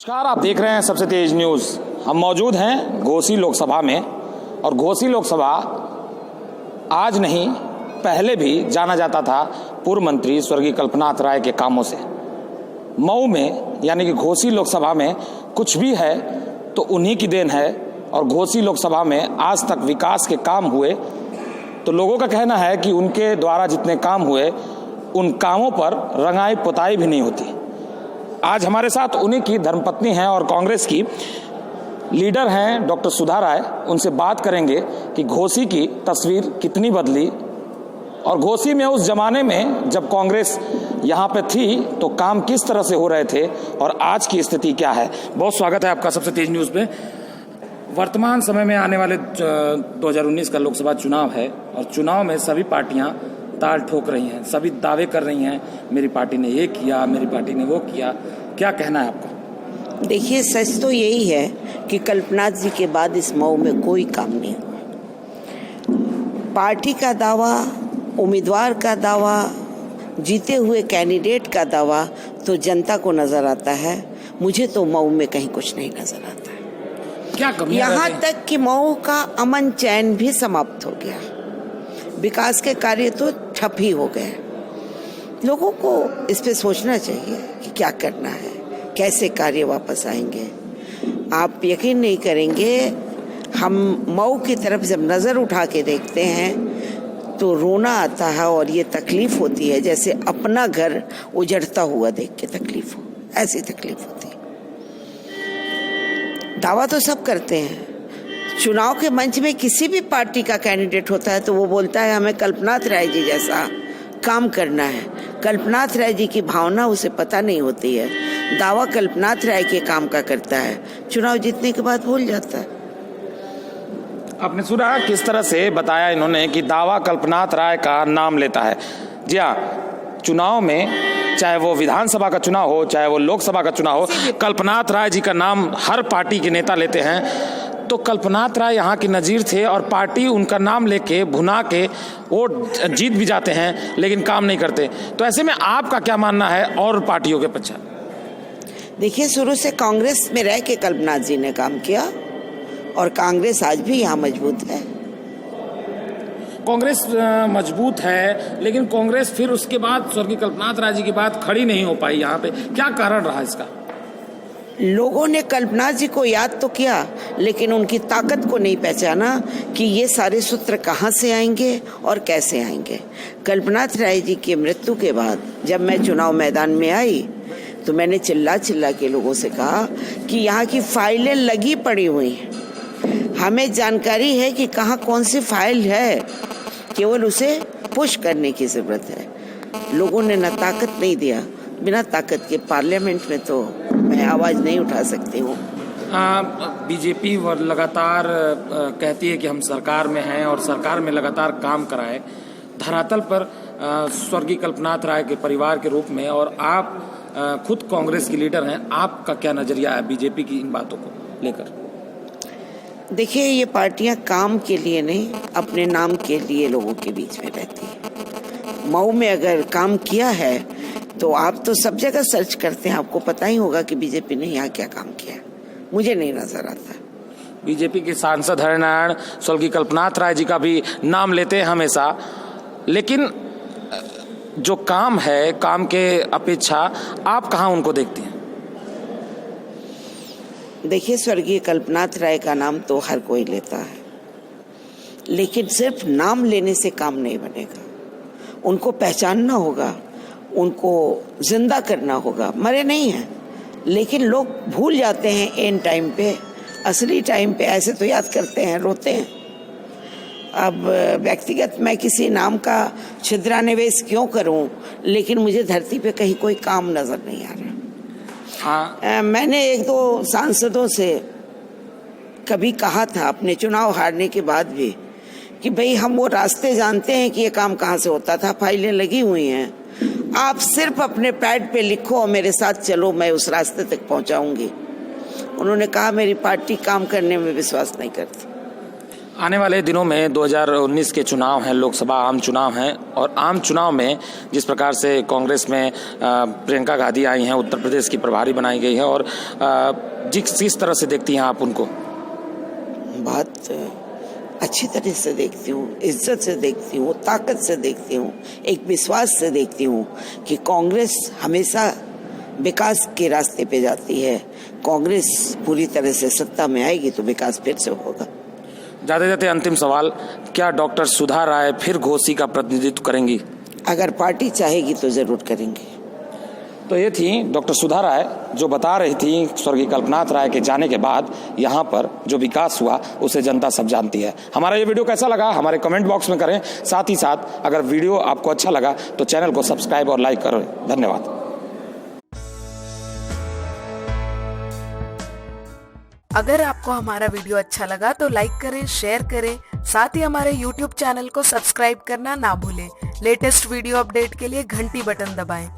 नमस्कार, आप देख रहे हैं सबसे तेज न्यूज़। हम मौजूद हैं घोसी लोकसभा में और घोसी लोकसभा आज नहीं पहले भी जाना जाता था पूर्व मंत्री स्वर्गीय कल्पनाथ राय के कामों से। मऊ में यानी कि घोसी लोकसभा में कुछ भी है तो उन्हीं की देन है और घोसी लोकसभा में आज तक विकास के काम हुए तो लोगों का कहना है कि उनके द्वारा जितने काम हुए उन कामों पर रंगाई पुताई भी नहीं होती। आज हमारे साथ उन्हीं की धर्मपत्नी हैं और कांग्रेस की लीडर हैं डॉक्टर सुधा राय। उनसे बात करेंगे कि घोसी की तस्वीर कितनी बदली और घोसी में उस जमाने में जब कांग्रेस यहाँ पे थी तो काम किस तरह से हो रहे थे और आज की स्थिति क्या है। बहुत स्वागत है आपका सबसे तेज न्यूज़ पे। वर्तमान समय में आने वाले 2019 का लोकसभा चुनाव है और चुनाव में सभी पार्टियां ताल ठोक रही हैं, सभी दावे कर रही हैं मेरी पार्टी ने ये किया, मेरी पार्टी ने वो किया। क्या कहना है आपका? देखिए, सच तो यही है कि कल्पनाथ जी के बाद इस मऊ में कोई काम नहीं हुआ। पार्टी का दावा, उम्मीदवार का दावा, जीते हुए कैंडिडेट का दावा तो जनता को नजर आता है। मुझे तो मऊ में कहीं कुछ नहीं नजर आता है। क्या कमी? यहाँ तक कि मऊ का अमन चैन भी समाप्त हो गया। विकास के कार्य तो ठप ही हो गए। लोगों को इस पे सोचना चाहिए कि क्या करना है, कैसे कार्य वापस आएंगे। आप यकीन नहीं करेंगे, हम मऊ की तरफ जब नज़र उठा के देखते हैं तो रोना आता है और ये तकलीफ होती है जैसे अपना घर उजड़ता हुआ देख के तकलीफ हो, ऐसी तकलीफ होती है। दावा तो सब करते हैं। चुनाव के मंच में किसी भी पार्टी का कैंडिडेट होता है तो वो बोलता है हमें कल्पनाथ राय जी जैसा काम करना है। कल्पनाथ राय जी की भावना उसे पता नहीं होती है। दावा कल्पनाथ राय के काम का करता है, चुनाव जीतने के बाद भूल जाता है। आपने सुना किस तरह से बताया इन्होंने कि दावा कल्पनाथ राय का नाम लेता है। जी हाँ, चुनाव में चाहे वो विधानसभा का चुनाव हो चाहे वो लोकसभा का चुनाव हो, कल्पनाथ राय जी का नाम हर पार्टी के नेता लेते हैं। तो कल्पनाथ राय यहाँ की नज़ीर थे और पार्टी उनका नाम लेके भुना के वोट जीत भी जाते हैं लेकिन काम नहीं करते। तो ऐसे में आपका क्या मानना है और पार्टियों के पश्चात? देखिए, शुरू से कांग्रेस में रह के कल्पनाथ जी ने काम किया और कांग्रेस आज भी यहाँ मजबूत है। कांग्रेस मजबूत है लेकिन कांग्रेस फिर उसके बाद स्वर्गीय कल्पनाथ राय जी की बात खड़ी नहीं हो पाई। यहाँ पे क्या कारण रहा इसका? लोगों ने कल्पनाथ जी को याद तो किया लेकिन उनकी ताकत को नहीं पहचाना कि ये सारे सूत्र कहाँ से आएंगे और कैसे आएंगे। कल्पनाथ राय जी की मृत्यु के बाद जब मैं चुनाव मैदान में आई तो मैंने चिल्ला चिल्ला के लोगों से कहा कि यहाँ की फाइलें लगी पड़ी हुई हैं, हमें जानकारी है कि कहाँ कौन सी फाइल है, केवल उसे पुश करने की ज़रूरत है। लोगों ने न ताकत नहीं दिया। बिना ताकत के पार्लियामेंट में तो मैं आवाज़ नहीं उठा सकती हूँ। बीजेपी लगातार कहती है कि हम सरकार में हैं और सरकार में लगातार काम कराए। धरातल पर स्वर्गीय कल्पनाथ राय के परिवार के रूप में और आप खुद कांग्रेस की लीडर हैं, आपका क्या नजरिया है बीजेपी की इन बातों को लेकर? देखिए, ये पार्टियां काम के लिए नहीं, अपने नाम के लिए लोगों के बीच में रहती है। मऊ में अगर काम किया है तो आप तो सब जगह सर्च करते हैं, आपको पता ही होगा कि बीजेपी ने यहाँ क्या काम किया। मुझे नहीं नजर आता। बीजेपी के सांसद हरिनारायण स्वर्गीय कल्पनाथ राय जी का भी नाम लेते हैं हमेशा, लेकिन जो काम है, काम के अपेक्षा आप कहाँ उनको देखते हैं? देखिए, स्वर्गीय कल्पनाथ राय का नाम तो हर कोई लेता है लेकिन सिर्फ नाम लेने से काम नहीं बनेगा। उनको पहचानना होगा, उनको जिंदा करना होगा। मरे नहीं हैं लेकिन लोग भूल जाते हैं एंड टाइम पे, असली टाइम पे ऐसे तो याद करते हैं, रोते हैं। अब व्यक्तिगत मैं किसी नाम का छिद्रानिवेश क्यों करूं, लेकिन मुझे धरती पे कहीं कोई काम नजर नहीं आ रहा। मैंने एक दो सांसदों से कभी कहा था अपने चुनाव हारने के बाद भी कि भाई हम वो रास्ते जानते हैं कि ये काम कहाँ से होता था, फाइलें लगी हुई हैं, आप सिर्फ अपने पैड पे लिखो और मेरे साथ चलो, मैं उस रास्ते तक पहुंचाऊंगी। उन्होंने कहा मेरी पार्टी काम करने में विश्वास नहीं करती। आने वाले दिनों में 2019 के चुनाव हैं, लोकसभा आम चुनाव हैं, और आम चुनाव में जिस प्रकार से कांग्रेस में प्रियंका गांधी आई हैं, उत्तर प्रदेश की प्रभारी बनाई गई है, और जिस तरह से देखती हैं आप उनको? बहुत अच्छी तरह से देखती हूँ, इज्जत से देखती हूँ, ताकत से देखती हूँ, एक विश्वास से देखती हूँ कि कांग्रेस हमेशा विकास के रास्ते पे जाती है। कांग्रेस पूरी तरह से सत्ता में आएगी तो विकास फिर से होगा। जाते जाते अंतिम सवाल, क्या डॉक्टर सुधा राय फिर घोसी का प्रतिनिधित्व करेंगी? अगर पार्टी चाहेगी तो जरूर करेंगे। तो ये थी डॉक्टर सुधा राय, जो बता रही थी स्वर्गीय कल्पनाथ राय के जाने के बाद यहाँ पर जो विकास हुआ उसे जनता सब जानती है। हमारा ये वीडियो कैसा लगा हमारे कमेंट बॉक्स में करें। साथ ही साथ अगर वीडियो आपको अच्छा लगा तो चैनल को सब्सक्राइब और लाइक करें। धन्यवाद। अगर आपको हमारा वीडियो अच्छा लगा तो लाइक करें, शेयर करें, साथ ही हमारे YouTube चैनल को सब्सक्राइब करना ना भूलें। लेटेस्ट वीडियो अपडेट के लिए घंटी बटन दबाएं।